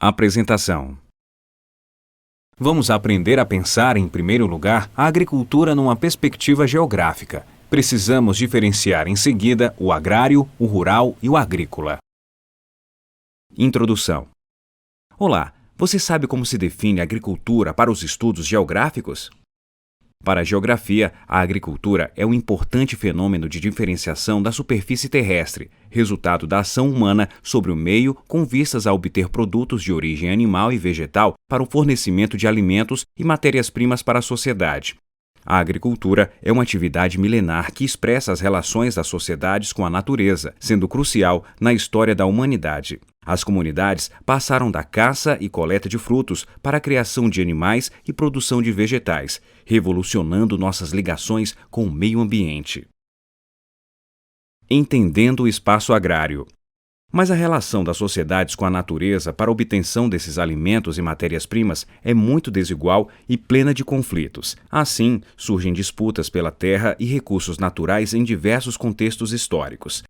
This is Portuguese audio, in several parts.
Apresentação. Vamos aprender a pensar, em primeiro lugar, a agricultura numa perspectiva geográfica. Precisamos diferenciar em seguida o agrário, o rural e o agrícola. Introdução. Olá, você sabe como se define a agricultura para os estudos geográficos? Para a geografia, a agricultura é um importante fenômeno de diferenciação da superfície terrestre, resultado da ação humana sobre o meio com vistas a obter produtos de origem animal e vegetal para o fornecimento de alimentos e matérias-primas para a sociedade. A agricultura é uma atividade milenar que expressa as relações das sociedades com a natureza, sendo crucial na história da humanidade. As comunidades passaram da caça e coleta de frutos para a criação de animais e produção de vegetais, revolucionando nossas ligações com o meio ambiente. Entendendo o espaço agrário. Mas a relação das sociedades com a natureza para a obtenção desses alimentos e matérias-primas é muito desigual e plena de conflitos. Assim, surgem disputas pela terra e recursos naturais em diversos contextos históricos.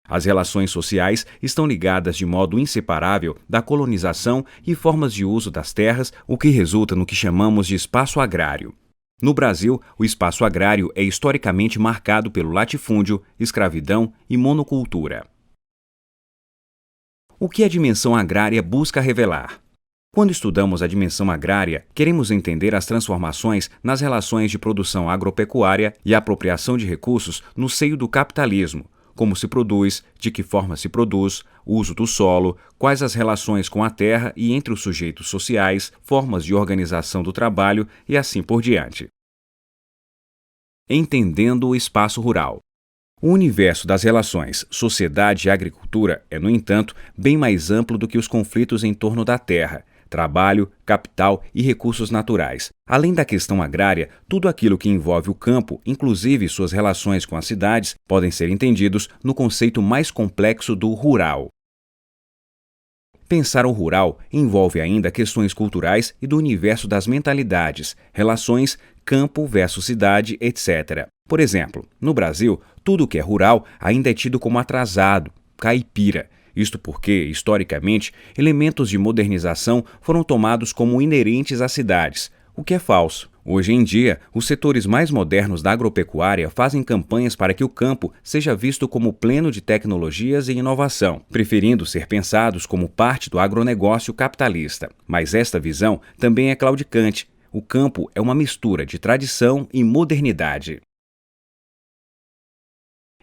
As relações sociais estão ligadas de modo inseparável da colonização e formas de uso das terras, o que resulta no que chamamos de espaço agrário. No Brasil, o espaço agrário é historicamente marcado pelo latifúndio, escravidão e monocultura. O que a dimensão agrária busca revelar? Quando estudamos a dimensão agrária, queremos entender as transformações nas relações de produção agropecuária e apropriação de recursos no seio do capitalismo. Como se produz, de que forma se produz, o uso do solo, quais as relações com a terra e entre os sujeitos sociais, formas de organização do trabalho e assim por diante. Entendendo o espaço rural. O universo das relações sociedade e agricultura é, no entanto, bem mais amplo do que os conflitos em torno da terra, trabalho, capital e recursos naturais. Além da questão agrária, tudo aquilo que envolve o campo, inclusive suas relações com as cidades, podem ser entendidos no conceito mais complexo do rural. Pensar o rural envolve ainda questões culturais e do universo das mentalidades, relações, campo versus cidade, etc. Por exemplo, no Brasil, tudo que é rural ainda é tido como atrasado, caipira. Isto porque, historicamente, elementos de modernização foram tomados como inerentes às cidades, o que é falso. Hoje em dia, os setores mais modernos da agropecuária fazem campanhas para que o campo seja visto como pleno de tecnologias e inovação, preferindo ser pensados como parte do agronegócio capitalista. Mas esta visão também é claudicante. O campo é uma mistura de tradição e modernidade.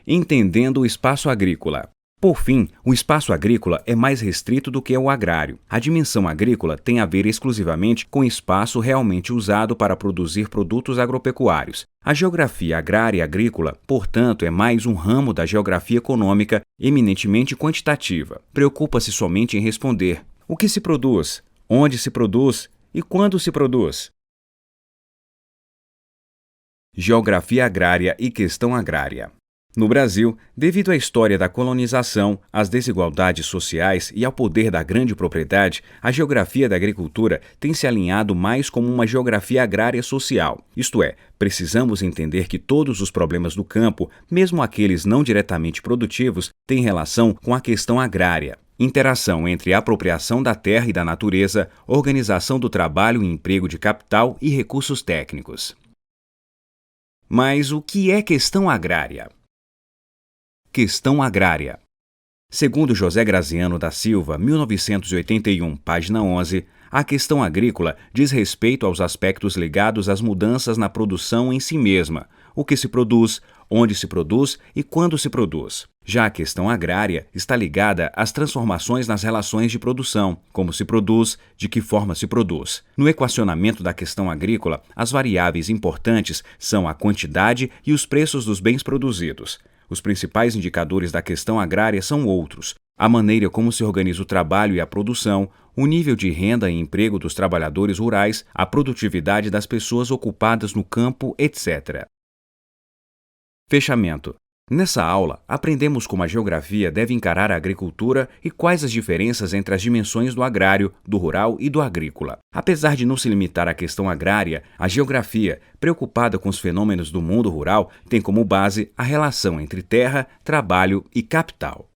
Entendendo o espaço agrícola. Por fim, o espaço agrícola é mais restrito do que o agrário. A dimensão agrícola tem a ver exclusivamente com espaço realmente usado para produzir produtos agropecuários. A geografia agrária e agrícola, portanto, é mais um ramo da geografia econômica eminentemente quantitativa. Preocupa-se somente em responder: o que se produz, onde se produz e quando se produz. Geografia agrária e questão agrária. No Brasil, devido à história da colonização, às desigualdades sociais e ao poder da grande propriedade, a geografia da agricultura tem se alinhado mais como uma geografia agrária social. Isto é, precisamos entender que todos os problemas do campo, mesmo aqueles não diretamente produtivos, têm relação com a questão agrária. Interação entre a apropriação da terra e da natureza, organização do trabalho e emprego de capital e recursos técnicos. Mas o que é questão agrária? Questão agrária. Segundo José Graziano da Silva, 1981, página 11, a questão agrícola diz respeito aos aspectos ligados às mudanças na produção em si mesma, o que se produz, onde se produz e quando se produz. Já a questão agrária está ligada às transformações nas relações de produção, como se produz, de que forma se produz. No equacionamento da questão agrícola, as variáveis importantes são a quantidade e os preços dos bens produzidos. Os principais indicadores da questão agrária são outros: a maneira como se organiza o trabalho e a produção, o nível de renda e emprego dos trabalhadores rurais, a produtividade das pessoas ocupadas no campo, etc. Fechamento. Nessa aula, aprendemos como a geografia deve encarar a agricultura e quais as diferenças entre as dimensões do agrário, do rural e do agrícola. Apesar de não se limitar à questão agrária, a geografia, preocupada com os fenômenos do mundo rural, tem como base a relação entre terra, trabalho e capital.